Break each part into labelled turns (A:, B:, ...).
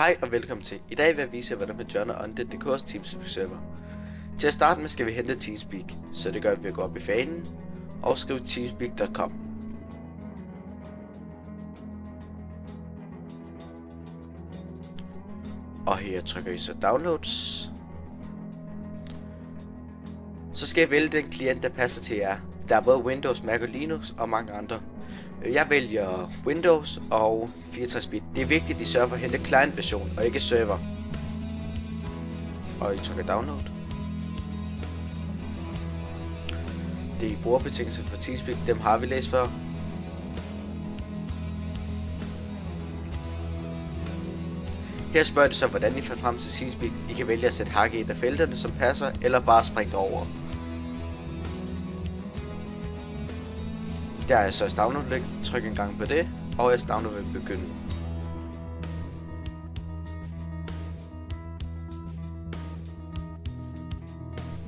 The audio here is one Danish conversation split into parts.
A: Hej og velkommen til. I dag vil jeg vise hvordan man joiner Undead.dk's Teamspeak server. Til at starte med skal vi hente Teamspeak, så det gør vi ved at gå op i fanen og skrive teamspeak.com. Og her trykker I så downloads. Så skal jeg vælge den klient der passer til jer. Der er både Windows, Mac og Linux og mange andre. Jeg vælger Windows og 64-bit. Det er vigtigt, at I sørger for at hente client version og ikke server. Og I trykker download. Det er brugerbetingelser for Teamspeak, dem har vi læst før. Her spørger det så, hvordan I får frem til Teamspeak. I kan vælge at sætte hak i et af felterne, som passer, eller bare springe over. Der er så et download-link, tryk en gang på det, og jeres download vil begynde.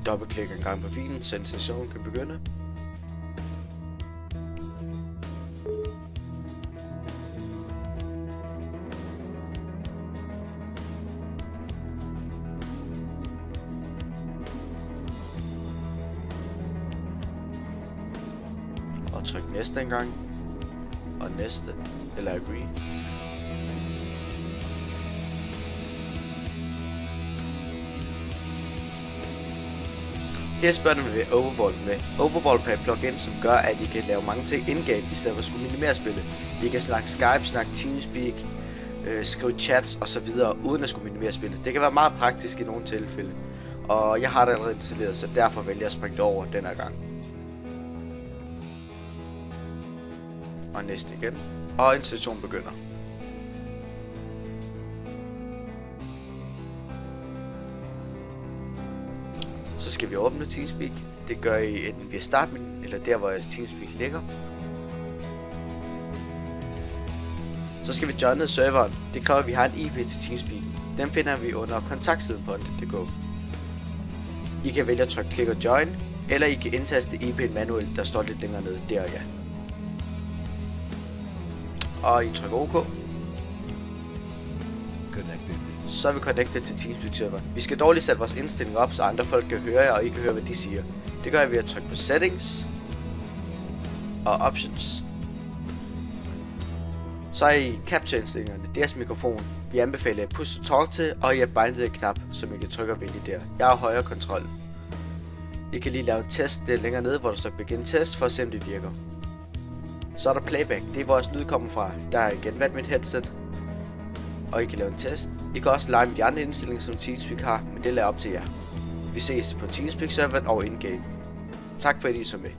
A: Dobbeltklik en gang på filen, så installationen kan begynde. Og tryk næste en gang, og næste, eller agree. Her spørger den med Overvolve med. Overvolve er et plugin, som gør, at I kan lave mange ting in-game, i stedet for at skulle minimere spillet. I kan snakke Skype, snakke Teamspeak, skrive chats osv. uden at skulle minimere spillet. Det kan være meget praktisk i nogle tilfælde. Og jeg har det allerede installeret, så derfor vælger jeg at springe det over denne gang. Og næste igen. Og installationen begynder. Så skal vi åbne Teamspeak. Det gør I enten via startmenuen, eller der hvor jeres Teamspeak ligger. Så skal vi joine serveren. Det kræver at vi har en IP til Teamspeak. Den finder vi under kontaktsiden på Undead.dk. I kan vælge at trykke klik og join, eller I kan indtaste IP'en manuelt, der står lidt længere nede der og ja. Og I trykker OK. Så er vi connected til Teamspeak serveren. Vi skal dog lige sætte vores indstillinger op, så andre folk kan høre jer, og I kan høre hvad de siger. Det gør jeg ved at trykke på settings og options. Så er I capture indstillingerne, deres mikrofon. Vi anbefaler jer push to talk til, og I har bindet knap, som I kan trykke og vælge der. Jeg har højre kontrol. I kan lige lave en test, det er længere nede, hvor der står begin test, for at se om det virker. Så er der playback, det er hvor jeres lyd kommer fra. Der er igen valgt mit headset. Og I kan lave en test. I kan også lege med de andre indstillinger som Teamspeak har, men det lader op til jer. Vi ses på Teamspeak serveren og in-game. Tak for at I så med.